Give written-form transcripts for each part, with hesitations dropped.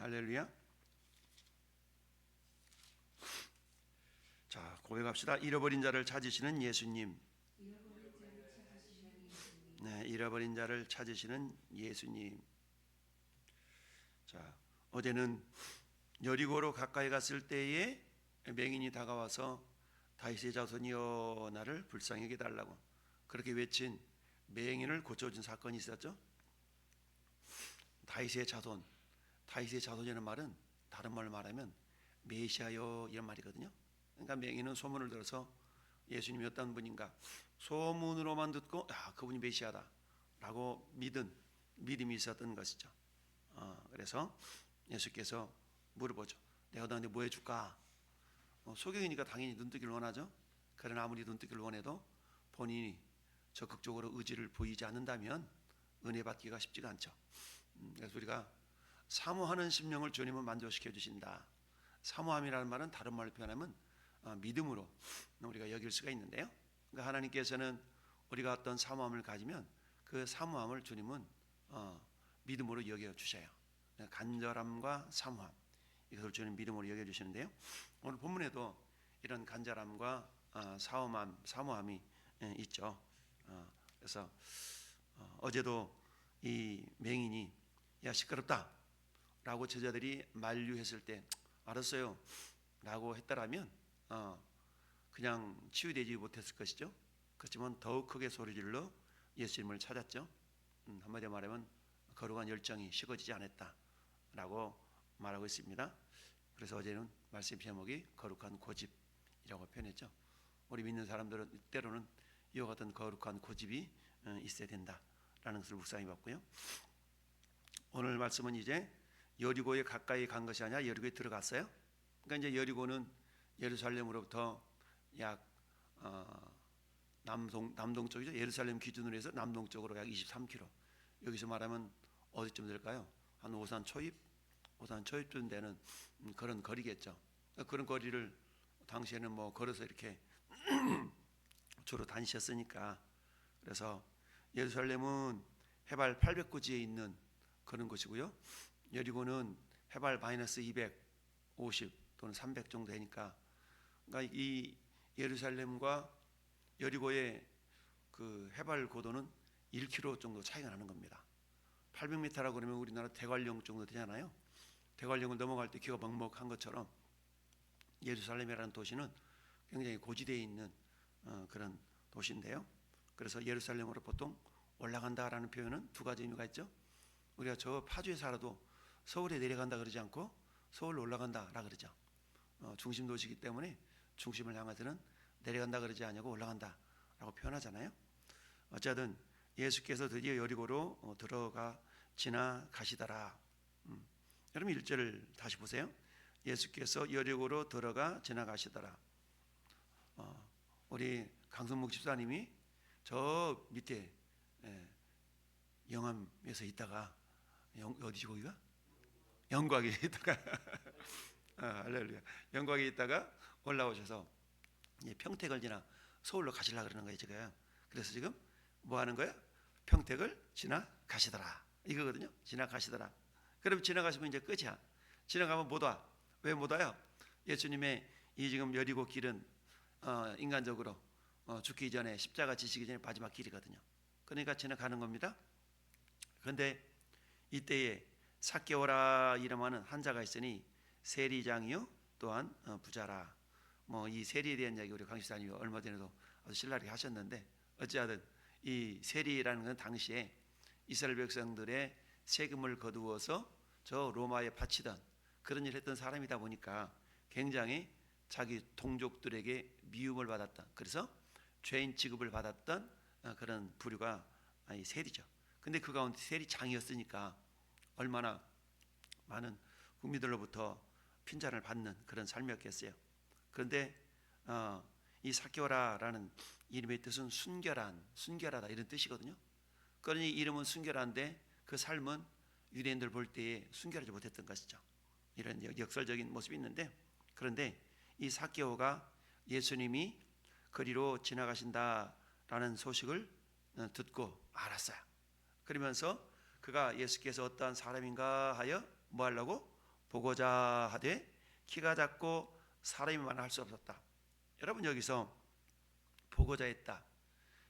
할렐루야. 자, 고백합시다. 잃어버린 자를 찾으시는 예수님. 네, 잃어버린 자를 찾으시는 예수님. 자, 어제는 여리고로 가까이 갔을 때에 맹인이 다가와서 다윗의 자손이여 나를 불쌍히 여겨 달라고 그렇게 외친 맹인을 고쳐준 사건이 있었죠. 다윗의 자손, 다윗의 자손이라는 말은 다른 말로 말하면 메시아여 이런 말이거든요. 그러니까 맹인은 소문을 들어서 예수님이 어떤 분인가 소문으로만 듣고 그분이 메시아다라고 믿음이 있었던 것이죠. 그래서 예수께서 물어보죠. 내가 너한테 뭐 해줄까? 소경이니까 당연히 눈뜨기를 원하죠. 그러나 아무리 눈뜨기를 원해도 본인이 적극적으로 의지를 보이지 않는다면 은혜 받기가 쉽지가 않죠. 그래서 우리가 사모하는 심령을 주님은 만족시켜 주신다. 사모함이라는 말은 다른 말로 표현하면 믿음으로 우리가 여길 수가 있는데요. 그러니까 하나님께서는 우리가 어떤 사모함을 가지면 그 사모함을 주님은 믿음으로 여겨 주셔요. 간절함과 사모함 이것을 주님 믿음으로 여겨 주시는데요. 오늘 본문에도 이런 간절함과 사모함이 있죠. 그래서 어제도 이 맹인이 야 시끄럽다 라고 제자들이 만류했을 때 알았어요 라고 했더라면 그냥 치유되지 못했을 것이죠. 그렇지만 더욱 크게 소리질러 예수님을 찾았죠. 한마디로 말하면 거룩한 열정이 식어지지 않았다라고 말하고 있습니다. 그래서 어제는 말씀 제목이 거룩한 고집이라고 표현했죠. 우리 믿는 사람들은 때로는 이와 같은 거룩한 고집이 있어야 된다라는 것을 묵상해 봤고요. 오늘 말씀은 이제 여리고에 가까이 간 것이 아니라 여리고에 들어갔어요. 그러니까 이제 여리고는 예루살렘으로부터 약 남동쪽이죠. 예루살렘 기준으로 해서 남동쪽으로 약 23km. 여기서 말하면 어디쯤 될까요? 한 오산 초입쯤 되는 그런 거리겠죠. 그런 거리를 당시에는 뭐 걸어서 이렇게 주로 다니셨으니까. 그래서 예루살렘은 해발 800고지에 있는 그런 곳이고요. 여리고는 해발 마이너스 250 또는 300 정도 되니까, 그러니까 이 예루살렘과 여리고의 그 해발 고도는 1km 정도 차이가 나는 겁니다. 800m라고 그러면 우리나라 대관령 정도 되잖아요. 대관령을 넘어갈 때 기가 먹먹한 것처럼 예루살렘이라는 도시는 굉장히 고지대에 있는 그런 도시인데요. 그래서 예루살렘으로 보통 올라간다라는 표현은 두 가지 의미가 있죠. 우리가 저 파주에 살아도 서울에 내려간다 그러지 않고 서울로 올라간다라 그러죠. 중심 도시이기 때문에 중심을 향해서는 내려간다 그러지 않고 올라간다라고 표현하잖아요. 어쨌든 예수께서 드디어 여리고로 들어가 지나가시더라. 여러분 1절을 다시 보세요. 예수께서 여리고로 들어가 지나가시더라. 우리 강성목 집사님이 저 밑에 영암에서 있다가 어디지 거기가? 영광에 있다가 할렐루야. 영광에 있다가 올라오셔서 평택을 지나 서울로 가시려고 그러는 거예요 지금. 그래서 지금 뭐 하는 거예요? 평택을 지나가시더라 이거거든요. 지나가시더라. 그럼 지나가시면 이제 끝이야. 지나가면 못 와. 왜 못 와요? 예수님의 이 지금 여리고 길은 인간적으로 죽기 전에 십자가 지시기 전에 마지막 길이거든요. 그러니까 지나가는 겁니다. 그런데 이때에 삭개오라 이름하는 한자가 있으니 세리장이요 또한 부자라. 뭐 이 세리에 대한 이야기 우리 강시사님이 얼마 전에도 아주 신랄하게 하셨는데, 어찌하든 이 세리라는 건 당시에 이스라엘 백성들의 세금을 거두어서 저 로마에 바치던 그런 일을 했던 사람이다 보니까 굉장히 자기 동족들에게 미움을 받았던, 그래서 죄인 취급을 받았던 그런 부류가 이 세리죠. 근데 그 가운데 세리장이었으니까 얼마나 많은 국민들로부터 핀잔을 받는 그런 삶이었겠어요. 그런데 이 삭개오라라는 이름의 뜻은 순결하다 이런 뜻이거든요. 그러니 이름은 순결한데 그 삶은 유대인들 볼 때에 순결하지 못했던 것이죠. 이런 역설적인 모습이 있는데, 그런데 이 삭개오가 예수님이 거리로 지나가신다라는 소식을 듣고 알았어요. 그러면서 그가 예수께서 어떠한 사람인가 하여 뭐 하려고? 보고자 하되 키가 작고 사람이 많아 할 수 없었다. 여러분 여기서 보고자 했다,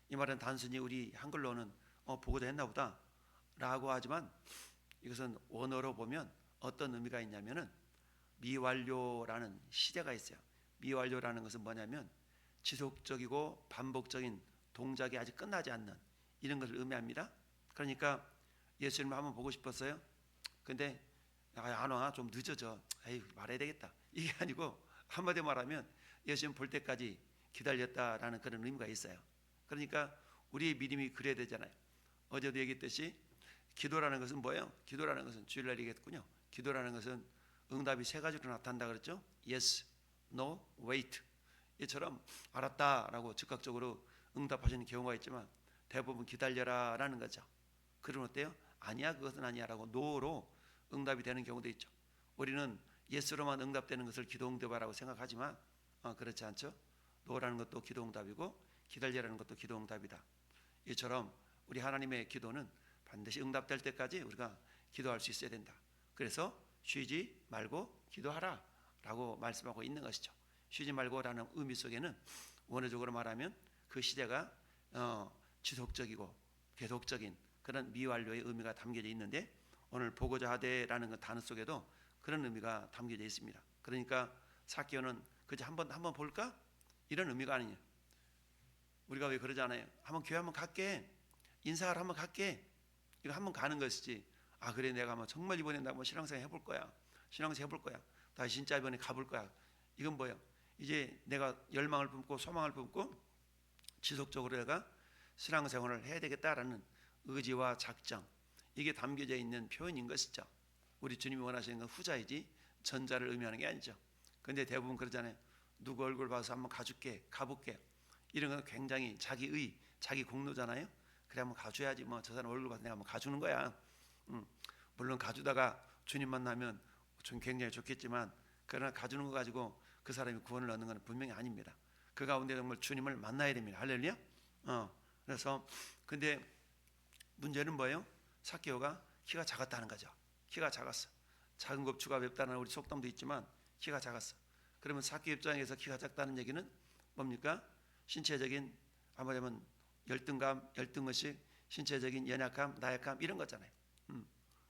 이 말은 단순히 우리 한글로는 보고자 했나 보다 라고 하지만, 이것은 원어로 보면 어떤 의미가 있냐면은 미완료라는 시제가 있어요. 미완료라는 것은 뭐냐면 지속적이고 반복적인 동작이 아직 끝나지 않는 이런 것을 의미합니다. 그러니까 예수님을 한번 보고 싶었어요. 근데 안 와, 좀 늦어져. 에이, 말해야 되겠다. 이게 아니고 한마디 말하면 예수님 볼 때까지 기다렸다라는 그런 의미가 있어요. 그러니까 우리의 믿음이 그래야 되잖아요. 어제도 얘기했듯이 기도라는 것은 뭐예요? 기도라는 것은 주일날 얘기했군요. 기도라는 것은 응답이 세 가지로 나타난다 그랬죠. Yes, No, Wait. 이처럼 알았다라고 즉각적으로 응답하시는 경우가 있지만 대부분 기다려라라는 거죠. 그럼 어때요? 아니야, 그것은 아니야라고 노로 응답이 되는 경우도 있죠. 우리는 예스로만 응답되는 것을 기도 응답이라고 생각하지만 그렇지 않죠. 노라는 것도 기도 응답이고 기다리라는 것도 기도 응답이다. 이처럼 우리 하나님의 기도는 반드시 응답될 때까지 우리가 기도할 수 있어야 된다. 그래서 쉬지 말고 기도하라 라고 말씀하고 있는 것이죠. 쉬지 말고라는 의미 속에는 원어적으로 말하면 그 시대가 지속적이고 계속적인 그런 미완료의 의미가 담겨져 있는데, 오늘 보고자 하되라는 그 단어 속에도 그런 의미가 담겨져 있습니다. 그러니까 삭개오는 그저 한번 볼까? 이런 의미가 아니에요. 우리가 왜 그러잖아요. 한번 교회 한번 갈게, 인사하러 한번 갈게, 이거 한번 가는 것이지. 아 그래, 내가 뭐 정말 이번에 나 뭐 신앙생활 해볼 거야, 신앙생활 해볼 거야, 다시 진짜 이번에 가볼 거야. 이건 뭐예요? 이제 내가 열망을 품고 소망을 품고 지속적으로 내가 신앙생활을 해야 되겠다라는 의지와 작정, 이게 담겨져 있는 표현인 것이죠. 우리 주님이 원하시는 건 후자이지 전자를 의미하는 게 아니죠. 근데 대부분 그러잖아요. 누구 얼굴 봐서 한번 가줄게, 가볼게, 이런 건 굉장히 자기의 자기 공로잖아요. 그래 한번 가줘야지, 뭐 저 사람 얼굴 봐서 내가 한번 가주는 거야. 물론 가주다가 주님 만나면 좀 굉장히 좋겠지만, 그러나 가주는 거 가지고 그 사람이 구원을 얻는 건 분명히 아닙니다. 그 가운데 정말 주님을 만나야 됩니다. 할렐루야. 그래서 근데 문제는 뭐예요? 삭개오가 키가 작았다는 거죠. 키가 작았어. 작은 곱추가 맵다는 우리 속담도 있지만 키가 작았어. 그러면 삭개오 입장에서 키가 작다는 얘기는 뭡니까? 신체적인 아무래도 열등감, 열등의식, 신체적인 연약함, 나약함 이런 거잖아요.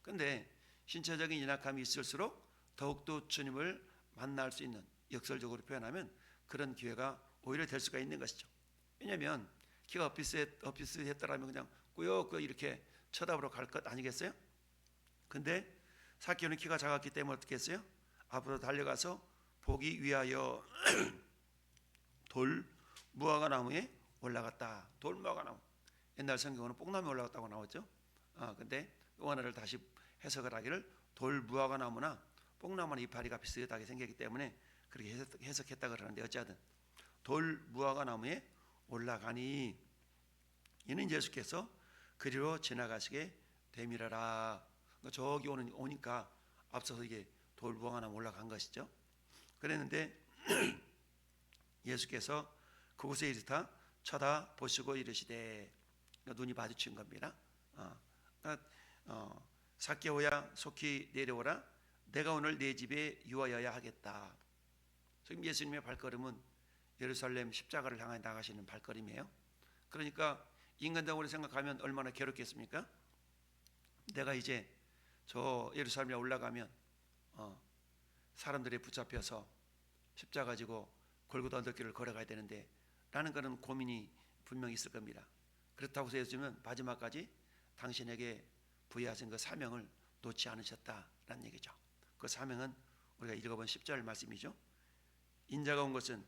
근데 신체적인 연약함이 있을수록 더욱더 주님을 만날 수 있는, 역설적으로 표현하면 그런 기회가 오히려 될 수가 있는 것이죠. 왜냐하면 키가 어피스했더라면 그냥 꾸역꾸역 이렇게 쳐다보러 갈 것 아니겠어요? 근데 삭개오는 키가 작았기 때문에 어떻게 했어요? 앞으로 달려가서 보기 위하여 돌 무화과 나무에 올라갔다. 돌 무화과 나무. 옛날 성경에는 뽕나무에 올라갔다고 나왔죠. 근데 원어를 다시 해석을 하기를 돌 무화과 나무나 뽕나무나 이파리가 비슷하게 생겼기 때문에 그렇게 해석했다 그러는데, 어찌하든 돌 무화과 나무에 올라가니 이는 예수께서 그리로 지나가시게 되밀어라. 저기 오니까 앞서서 이게 돌 무화과 나무 올라간 것이죠. 그랬는데 예수께서 그곳에 이르다 쳐다보시고 이르시되, 눈이 마주친 겁니다. 삭개오야 속히 내려오라, 내가 오늘 내 집에 유하여야 하겠다. 지금 예수님의 발걸음은 예루살렘 십자가를 향해 나가시는 발걸음이에요. 그러니까 인간적으로 생각하면 얼마나 괴롭겠습니까? 내가 이제 저 예루살렘에 올라가면 사람들이 붙잡혀서 십자가 지고 골고다 언덕길을 걸어가야 되는데 라는 그런 고민이 분명히 있을 겁니다. 그렇다고 해서 예수님은 마지막까지 당신에게 부여하신 그 사명을 놓지 않으셨다라는 얘기죠. 그 사명은 우리가 읽어본 10절 말씀이죠. 인자가 온 것은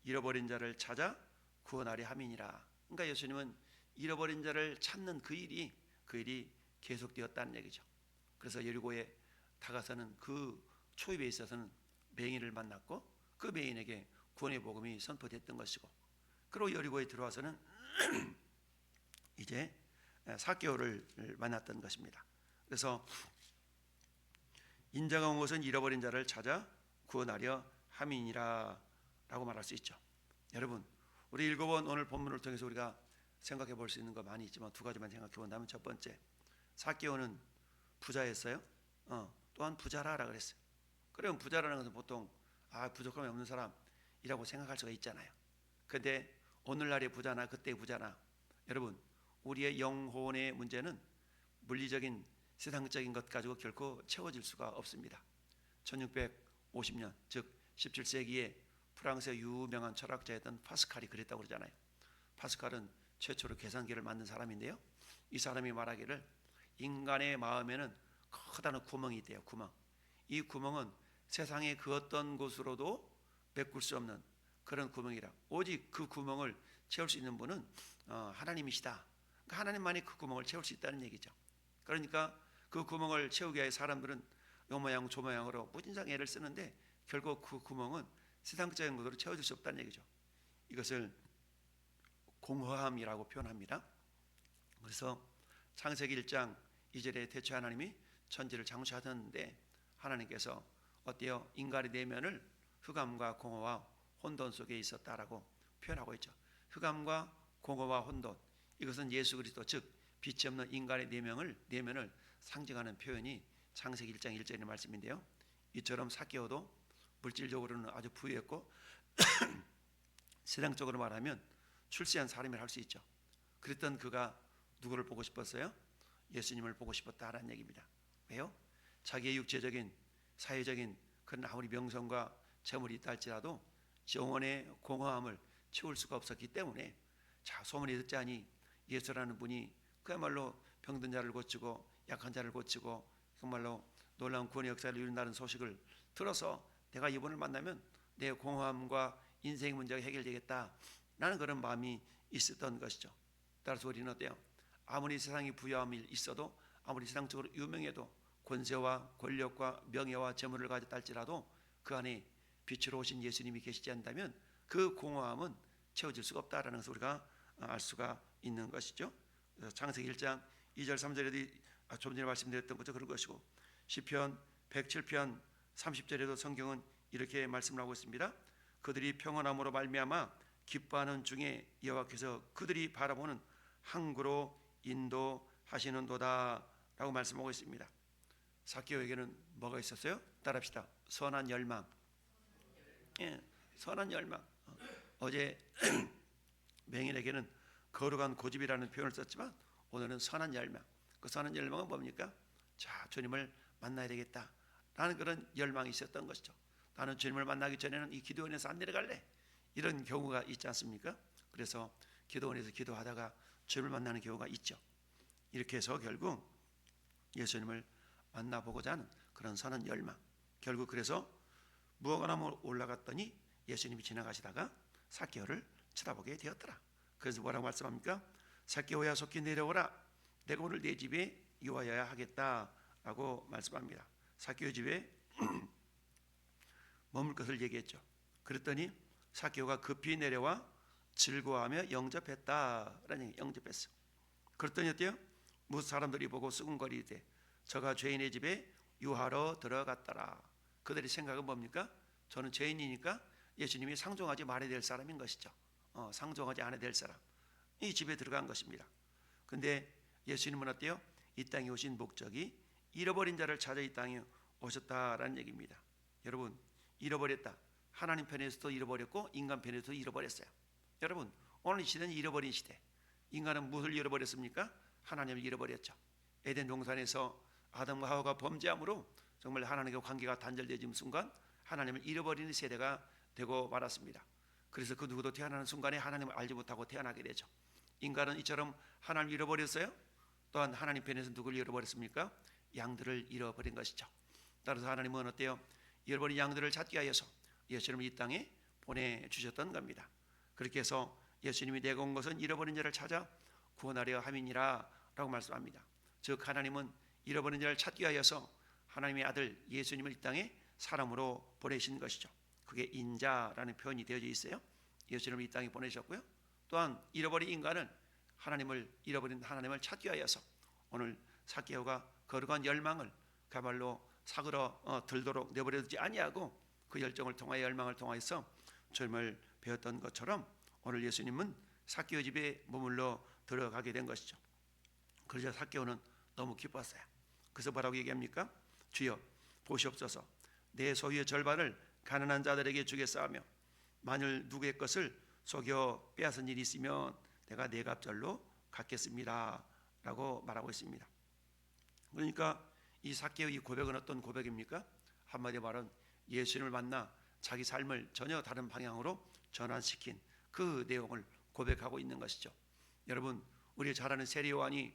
잃어버린 자를 찾아 구원하려 함이니라. 그러니까 예수님은 잃어버린 자를 찾는 그 일이 계속되었다는 얘기죠. 그래서 여리고에 다가서는 그 초입에 있어서는 맹인을 만났고 그 맹인에게 구원의 복음이 선포됐던 것이고, 그리고 여리고에 들어와서는 이제 삭개오를 만났던 것입니다. 그래서 인자가 온 것은 잃어버린 자를 찾아 구원하려 함이니라 라고 말할 수 있죠. 여러분, 우리 읽어본 오늘 본문을 통해서 우리가 생각해 볼 수 있는 거 많이 있지만 두 가지만 생각해 본다면, 첫 번째, 삭개오는 부자였어요. 또한 부자라라 그랬어요. 그러면 부자라는 것은 보통 부족함이 없는 사람이라고 생각할 수가 있잖아요. 근데 오늘날의 부자나 그때의 부자나 여러분 우리의 영혼의 문제는 물리적인 세상적인 것 가지고 결코 채워질 수가 없습니다. 1650년 즉 17세기에 프랑스의 유명한 철학자였던 파스칼이 그랬다고 그러잖아요. 파스칼은 최초로 계산기를 만든 사람인데요. 이 사람이 말하기를 인간의 마음에는 커다란 구멍이 있대요. 구멍. 이 구멍은 세상의 그 어떤 곳으로도 메꿀 수 없는 그런 구멍이라. 오직 그 구멍을 채울 수 있는 분은 하나님이시다. 그러니까 하나님만이 그 구멍을 채울 수 있다는 얘기죠. 그러니까 그 구멍을 채우기 위해 사람들은 요 모양 저 모양으로 무진장 애를 쓰는데 결국 그 구멍은 세상적인 것으로 채워질 수 없다는 얘기죠. 이것을 공허함이라고 표현합니다. 그래서 창세기 1장 2절에 태초에 하나님이 천지를 창조하셨는데 하나님께서 어때요? 인간의 내면을 흑암과 공허와 혼돈 속에 있었다라고 표현하고 있죠. 흑암과 공허와 혼돈, 이것은 예수 그리스도 즉 빛이 없는 인간의 내면을 상징하는 표현이 창세기 1장 1절의 말씀인데요. 이처럼 삭개오도 물질적으로는 아주 부유했고 세상적으로 말하면 출세한 사람이라 할 수 있죠. 그랬던 그가 누구를 보고 싶었어요? 예수님을 보고 싶었다라는 얘기입니다. 왜요? 자기의 육체적인 사회적인 그런 아무리 명성과 재물이 있다 할지라도 영혼의 공허함을 채울 수가 없었기 때문에 소문이 듣자니 예수라는 분이 그야말로 병든 자를 고치고 약한 자를 고치고 정말로 놀라운 구원의 역사를 이룬다는 소식을 들어서 내가 이분을 만나면 내 공허함과 인생의 문제가 해결되겠다라는 그런 마음이 있었던 것이죠. 따라서 우리는 어때요? 아무리 세상이 부유함이 있어도 아무리 세상적으로 유명해도 권세와 권력과 명예와 재물을 가졌다 할지라도 그 안에 빛으로 오신 예수님이 계시지 않다면 그 공허함은 채워질 수가 없다라는 것을 우리가 알 수가 있는 것이죠. 창세기 1장 2절 3절에도 좀 전에 말씀드렸던 것도 그런 것이고 시편 107편 30절에도 성경은 이렇게 말씀을 하고 있습니다. 그들이 평안함으로 말미암아 기뻐하는 중에 여호와께서 그들이 바라보는 항구로 인도하시는도다 라고 말씀하고 있습니다. 삭개오에게는 뭐가 있었어요? 따라합시다. 선한 열망. 선한 열망. 어제 맹인에게는 거룩한 고집이라는 표현을 썼지만 오늘은 선한 열망. 그 선한 열망은 뭡니까? 주님을 만나야 되겠다라는 그런 열망이 있었던 것이죠. 나는 주님을 만나기 전에는 이 기도원에서 안 내려갈래. 이런 경우가 있지 않습니까? 그래서 기도원에서 기도하다가 주님을 만나는 경우가 있죠. 이렇게 해서 결국 예수님을 만나보고자 하는 그런 선한 열망. 결국 그래서 무화과나무 올라갔더니 예수님이 지나가시다가 삭개오를 쳐다보게 되었더라. 그래서 뭐라고 말씀합니까? 삭개오야 속히 내려오라. 내가 오늘 내 집에 유하여야 하겠다라고 말씀합니다. 삭개오 집에 머물 것을 얘기했죠. 그랬더니 삭개오가 급히 내려와 즐거워하며 영접했다라는 얘기. 영접했어. 그랬더니 어때요? 무슨 사람들이 보고 수군거리되 저가 죄인의 집에 유하러 들어갔더라. 그들의 생각은 뭡니까? 저는 죄인이니까 예수님이 상종하지 말아야 될 사람인 것이죠. 상종하지 않아야 될 사람. 이 집에 들어간 것입니다. 근데 예수님은 어때요? 이 땅에 오신 목적이 잃어버린 자를 찾아 이 땅에 오셨다라는 얘기입니다. 여러분, 잃어버렸다. 하나님 편에서도 잃어버렸고 인간 편에서도 잃어버렸어요. 여러분, 오늘 이 시대는 잃어버린 시대. 인간은 무엇을 잃어버렸습니까? 하나님을 잃어버렸죠. 에덴 동산에서 아담과 하와가 범죄함으로 정말 하나님과 관계가 단절되는 순간 하나님을 잃어버리는 세대가 되고 말았습니다. 그래서 그 누구도 태어나는 순간에 하나님을 알지 못하고 태어나게 되죠. 인간은 이처럼 하나님을 잃어버렸어요. 또한 하나님 편에서 누구를 잃어버렸습니까? 양들을 잃어버린 것이죠. 따라서 하나님은 어때요? 잃어버린 양들을 찾기 위해서 예수님을 이 땅에 보내주셨던 겁니다. 그렇게 해서 예수님이 내가 온 것은 잃어버린 자를 찾아 구원하려 함이니라 라고 말씀합니다. 즉 하나님은 잃어버린 자를 찾기 위해서 하나님의 아들 예수님을 이 땅에 사람으로 보내신 것이죠. 그게 인자라는 표현이 되어져 있어요. 예수님을 이 땅에 보내셨고요. 또한 잃어버린 인간은 잃어버린 하나님을 찾기 위해서 오늘 삭개오가 거룩한 열망을 그야말로 사그러 들도록 내버려두지 아니하고 그 열정을 통하여 열망을 통하여서 주님을 배웠던 것처럼 오늘 예수님은 삭개오 집에 머물러 들어가게 된 것이죠. 그러자 삭개오는 너무 기뻤어요. 그래서 뭐라고 얘기합니까? 주여 보시옵소서, 내 소유의 절반을 가난한 자들에게 주겠사하며 만일 누구의 것을 속여 빼앗은 일이 있으면 내가 네 갑절로 갚겠습니다 라고 말하고 있습니다. 그러니까 이 삭개의 이 고백은 어떤 고백입니까? 한마디로 말하면 예수님을 만나 자기 삶을 전혀 다른 방향으로 전환시킨 그 내용을 고백하고 있는 것이죠. 여러분, 우리 잘 아는 세리 요한이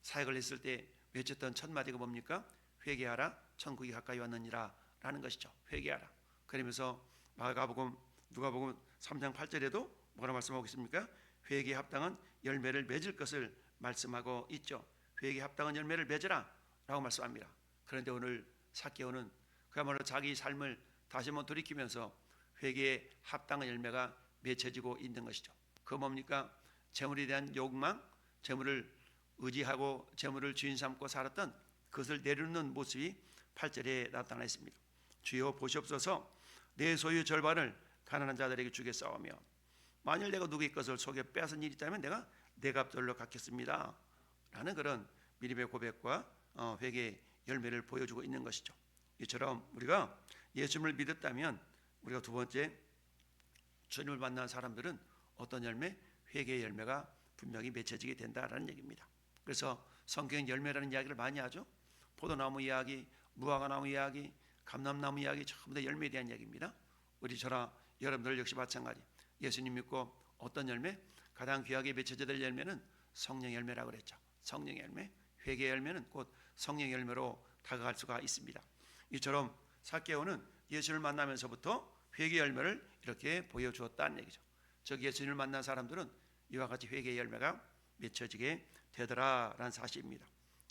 사역을 했을 때 외쳤던 첫 마디가 뭡니까? 회개하라, 천국이 가까이 왔느니라 라는 것이죠. 회개하라. 그러면서 마가복음, 누가복음 3장 8절에도 뭐라 말씀하고 있습니까? 회개에 합당한 열매를 맺을 것을 말씀하고 있죠. 회개에 합당한 열매를 맺으라 라고 말씀합니다. 그런데 오늘 삭개오는 그야말로 자기 삶을 다시 한번 돌이키면서 회개에 합당한 열매가 맺혀지고 있는 것이죠. 그 뭡니까? 재물에 대한 욕망, 재물을 의지하고 재물을 주인 삼고 살았던 그것을 내려놓는 모습이 8절에 나타나 있습니다. 주여 보시옵소서, 내 소유 절반을 가난한 자들에게 주겠사오며 만일 내가 누구의 것을 속여 빼앗은 일이 있다면 내가 네 갑절로 갚겠습니다 라는 그런 믿음의 고백과 회개의 열매를 보여주고 있는 것이죠. 이처럼 우리가 예수님을 믿었다면 우리가 두 번째 주님을 만난 사람들은 어떤 열매? 회개의 열매가 분명히 맺혀지게 된다라는 얘기입니다. 그래서 성경 열매라는 이야기를 많이 하죠. 포도나무 이야기, 무화과나무 이야기, 감람나무 이야기, 전부 다 열매에 대한 이야기입니다. 우리 저나 여러분들 역시 마찬가지. 예수님 믿고 어떤 열매? 가장 귀하게 맺혀져야 될 열매는 성령 열매라고 그랬죠. 성령 열매, 회개의 열매는 곧 성령 열매로 다가갈 수가 있습니다. 이처럼 삭개오는 예수를 만나면서부터 회개 열매를 이렇게 보여주었다는 얘기죠. 즉 예수님을 만난 사람들은 이와 같이 회개의 열매가 맺혀지게 되더라라는 사실입니다.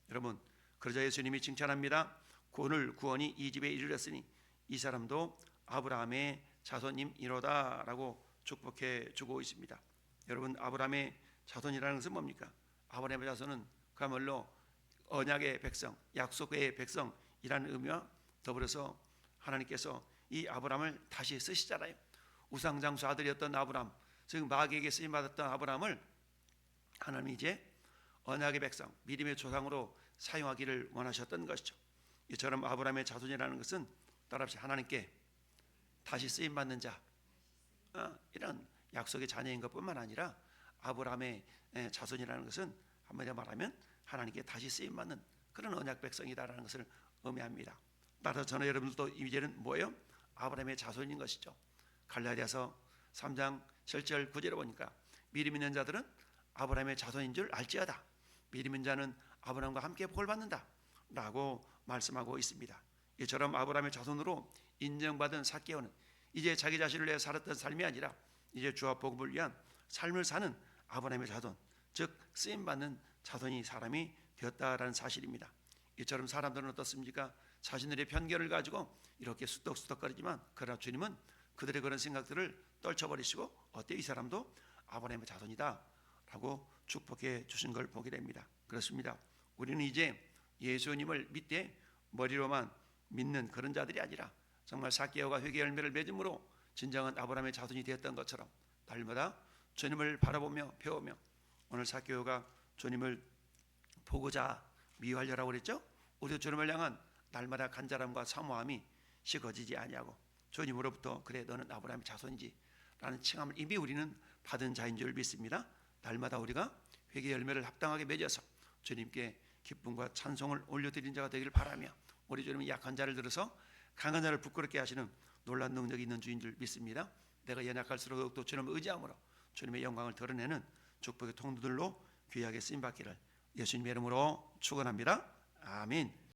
여러분, 그러자 예수님이 칭찬합니다. 오늘 구원이 이 집에 이르렀으니 이 사람도 아브라함의 자손임이로다라고 축복해 주고 있습니다. 여러분, 아브라함의 자손이라는 것은 뭡니까? 아브라함의 자손은 그야말로 언약의 백성, 약속의 백성이라는 의미와 더불어서 하나님께서 이 아브라함을 다시 쓰시잖아요. 우상장수 아들이었던 아브라함, 즉 마귀에게 쓰임받았던 아브라함을 하나님이 이제 언약의 백성, 믿음의 조상으로 사용하기를 원하셨던 것이죠. 이처럼 아브라함의 자손이라는 것은 따라합시다. 하나님께 다시 쓰임받는 자, 이런 약속의 자녀인 것뿐만 아니라 아브라함의 자손이라는 것은 한마디로 말하면 하나님께 다시 쓰임받는 그런 언약 백성이다라는 것을 의미합니다. 따라서 저는 여러분들도 이제는 뭐예요? 아브라함의 자손인 것이죠. 갈라디아서 3장 7절 9절에 보니까 믿음 있는 자들은 아브라함의 자손인 줄 알지어다. 믿음 있는 자는 아브라함과 함께 복을 받는다 라고 말씀하고 있습니다. 이처럼 아브라함의 자손으로 인정받은 삭개오는 이제 자기 자신을 위해 살았던 삶이 아니라 이제 주와 복음을 위한 삶을 사는 아브라함의 자손, 즉 쓰임받는 자손이 사람이 되었다라는 사실입니다. 이처럼 사람들은 어떻습니까? 자신들의 편견을 가지고 이렇게 수덕수덕거리지만 그러나 주님은 그들의 그런 생각들을 떨쳐버리시고 어때? 이 사람도 아브라함의 자손이다 라고 축복해 주신 걸 보게 됩니다. 그렇습니다. 우리는 이제 예수님을 믿되 머리로만 믿는 그런 자들이 아니라 정말 삭개오가 회개 열매를 맺음으로 진정한 아브라함의 자손이 되었던 것처럼 날마다 주님을 바라보며 배우며 오늘 삭개오가 주님을 보고자 미워하려라고 그랬죠. 우리도 주님을 향한 날마다 간절함과 사모함이 식어지지 아니하고 주님으로부터 그래 너는 아브라함의 자손이지 라는 칭함을 이미 우리는 받은 자인 줄 믿습니다. 날마다 우리가 회개 열매를 합당하게 맺어서 주님께 기쁨과 찬송을 올려드리는 자가 되기를 바라며 우리 주님은 약한 자를 들어서 강한 자를 부끄럽게 하시는 놀라운 능력이 있는 주인 줄 믿습니다. 내가 연약할수록 더욱더 주님을 의지함으로 주님의 영광을 드러내는 축복의 통로들로 귀하게 쓰임받기를 예수님의 이름으로 축원합니다. 아멘.